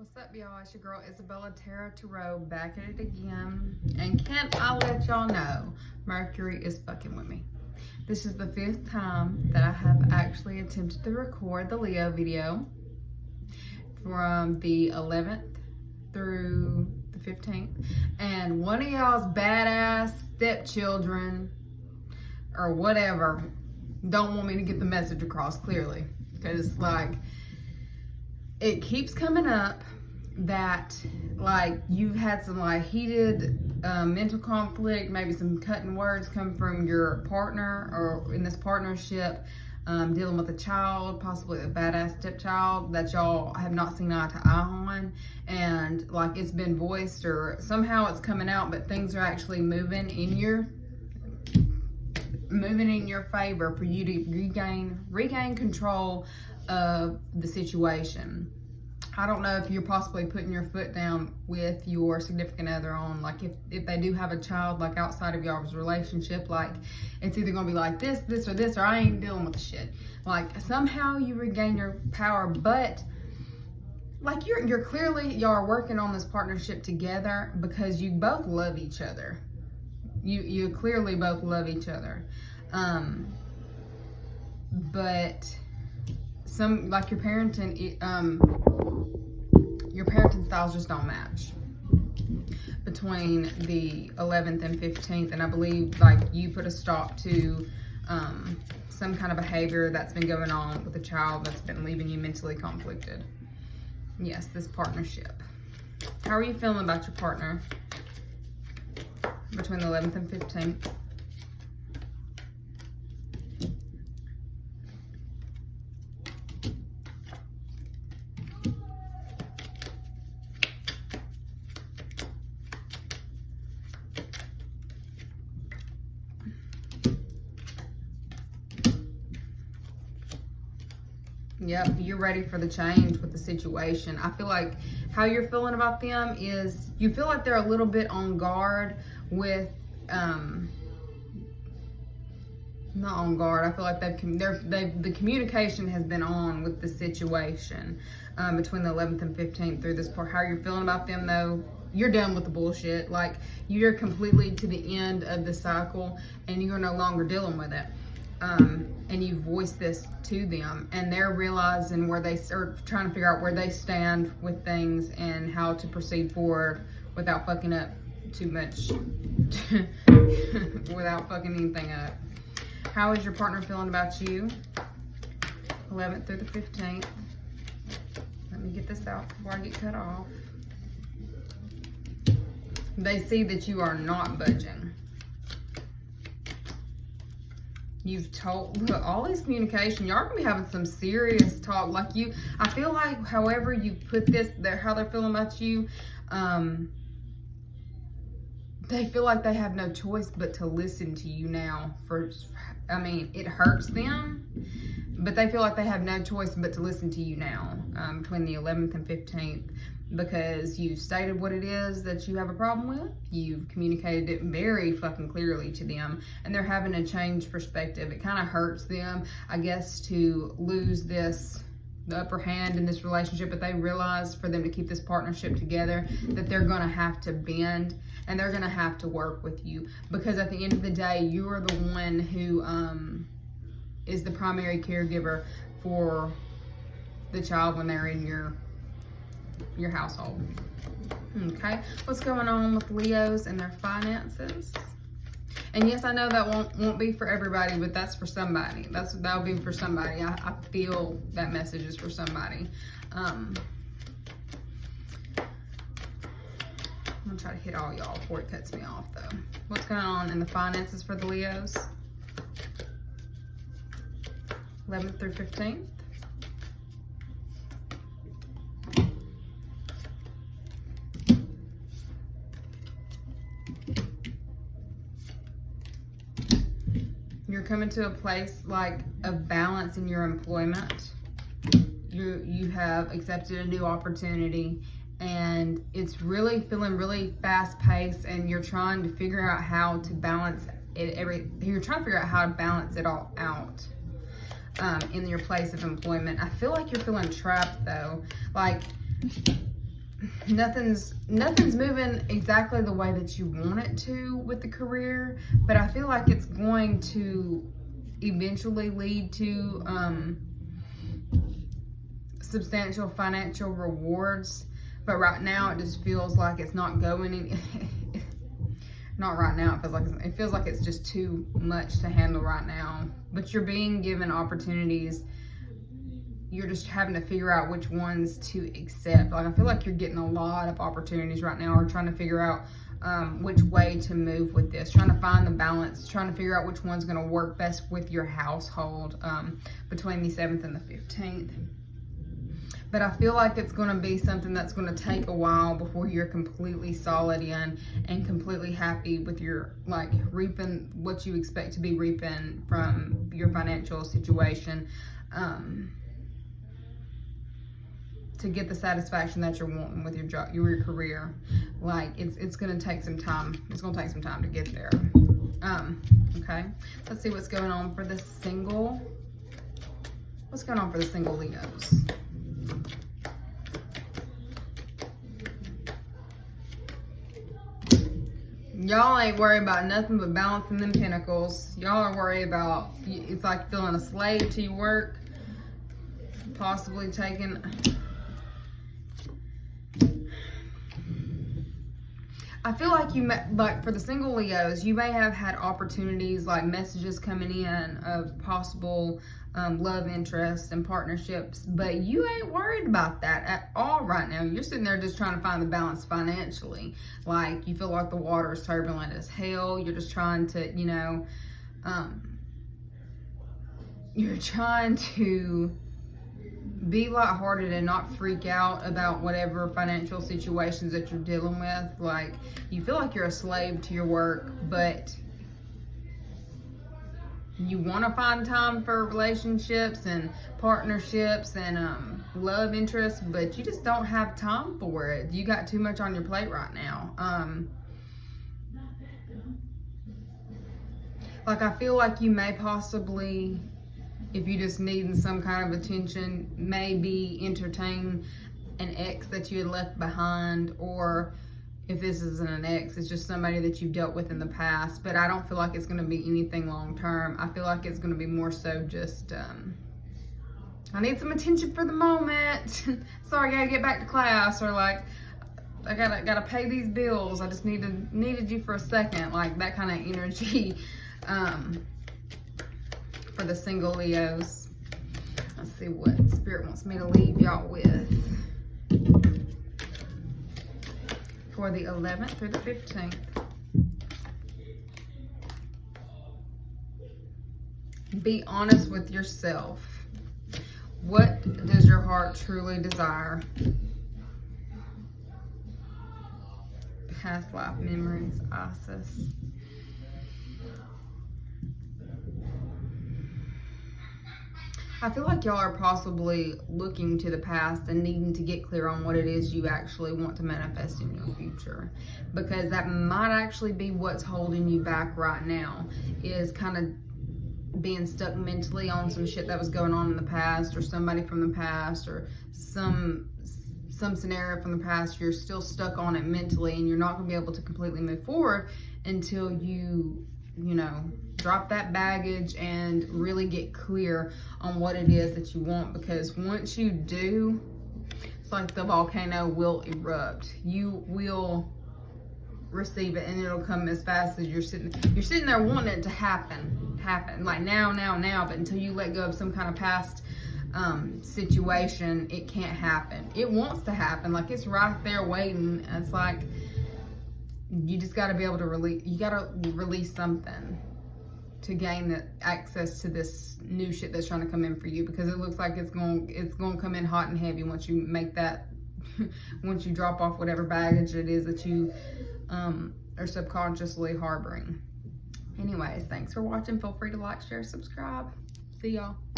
What's up, y'all? It's your girl Isabella Tarot back at it again. And can't I let y'all know, Mercury is fucking with me. This is the 5th time that I have actually attempted to record the Leo video from the 11th through the 15th. And one of y'all's badass stepchildren or whatever don't want me to get the message across clearly. Because, like, it keeps coming up that, like, you've had some, like, heated mental conflict, maybe some cutting words come from your partner or in this partnership, dealing with a child, possibly a badass stepchild that y'all have not seen eye to eye on, and, like, it's been voiced or somehow it's coming out, but things are actually moving in your favor for you to regain control of the situation. I don't know if you're possibly putting your foot down with your significant other on, like, if they do have a child, like, outside of y'all's relationship, like, it's either gonna be like this, or I ain't dealing with the shit. Like, somehow you regain your power, but, like, you're clearly, y'all are working on this partnership together because you both love each other. You clearly both love each other. But some, like, your parenting styles just don't match between the 11th and 15th, and I believe, like, you put a stop to some kind of behavior that's been going on with a child that's been leaving you mentally conflicted. Yes, this partnership. How are you feeling about your partner between the 11th and 15th? Yep, you're ready for the change with the situation. I feel like how you're feeling about them is you feel like they're a little bit on guard with, not on guard. I feel like the communication has been on with the situation between the 11th and 15th through this part. How you're feeling about them, though, you're done with the bullshit. Like, you're completely to the end of the cycle and you're no longer dealing with it. And you voice this to them, and they're realizing where they are, trying to figure out where they stand with things and how to proceed forward without fucking up too much, without fucking anything up. How is your partner feeling about you? 11th through the 15th. Let me get this out before I get cut off. They see that you are not budging. You've told, look, all this communication, y'all are gonna be having some serious talk. Like, I feel like however you put this, how they're feeling about you, they feel like they have no choice but to listen to you now. I mean, it hurts them, but they feel like they have no choice but to listen to you now, between the 11th and 15th, because you've stated what it is that you have a problem with. You've communicated it very fucking clearly to them, and they're having a change perspective. It kind of hurts them, I guess, to lose the upper hand in this relationship, but they realize for them to keep this partnership together that they're gonna have to bend and they're gonna have to work with you, because at the end of the day, you are the one who is the primary caregiver for the child when they're in your household. Okay, what's going on with Leos and their finances? And yes, I know that won't be for everybody, but that's for somebody. That'll be for somebody. I feel that message is for somebody. I'm gonna try to hit all y'all before it cuts me off, though. What's going on in the finances for the Leos? 11th through 15th. You're coming to a place, like, of balance in your employment. You have accepted a new opportunity, and it's really feeling really fast paced, and you're trying to figure out how to balance it. You're trying to figure out how to balance it all out in your place of employment. I feel like you're feeling trapped, though. Like, nothing's moving exactly the way that you want it to with the career, but I feel like it's going to eventually lead to substantial financial rewards. But right now it just feels like it's not going any not right now. It feels like it's just too much to handle right now. But you're being given opportunities. You're just having to figure out which ones to accept. Like, I feel like you're getting a lot of opportunities right now, or trying to figure out which way to move with this, trying to find the balance, trying to figure out which one's going to work best with your household between the 7th and the 15th. But I feel like it's going to be something that's going to take a while before you're completely solid in and completely happy with your, like, reaping what you expect to be reaping from your financial situation. To get the satisfaction that you're wanting with your job, your career. Like, it's gonna take some time. It's gonna take some time to get there. Okay. Let's see what's going on for the single. What's going on for the single Leos? Y'all ain't worried about nothing but balancing them pentacles. Y'all are worried about, it's like feeling a slave to your work. Possibly taking... I feel like like for the single Leos, you may have had opportunities, like messages coming in of possible love interests and partnerships, but you ain't worried about that at all right now. You're sitting there just trying to find the balance financially. Like, you feel like the water is turbulent as hell. You're just trying to, you know, you're trying to be lighthearted and not freak out about whatever financial situations that you're dealing with. Like, you feel like you're a slave to your work, but you want to find time for relationships and partnerships and love interests, but you just don't have time for it. You got too much on your plate right now. Like, I feel like you may possibly, if you just needing some kind of attention, maybe entertain an ex that you had left behind, or if this isn't an ex, it's just somebody that you've dealt with in the past. But I don't feel like it's going to be anything long term. I feel like it's going to be more so just, I need some attention for the moment. Sorry, I gotta get back to class, or like, I gotta pay these bills. I just needed you for a second, like that kind of energy. For the single Leos. Let's see what Spirit wants me to leave y'all with for the 11th through the 15th. Be honest with yourself. What does your heart truly desire? Past life memories, Isis. I feel like y'all are possibly looking to the past and needing to get clear on what it is you actually want to manifest in your future, because that might actually be what's holding you back right now, is kind of being stuck mentally on some shit that was going on in the past, or somebody from the past, or some scenario from the past. You're still stuck on it mentally, and you're not going to be able to completely move forward until you know, drop that baggage and really get clear on what it is that you want. Because once you do, it's like the volcano will erupt. You will receive it, and it'll come as fast as you're sitting there wanting it to happen, like now, but until you let go of some kind of past situation, it can't happen. It wants to happen, like it's right there waiting. It's like, you just got to be able to release something to gain the access to this new shit that's trying to come in for you, because it looks like it's going to come in hot and heavy once you make that, once you drop off whatever baggage it is that you are subconsciously harboring. Anyways, thanks for watching. Feel free to like, share, subscribe. See y'all.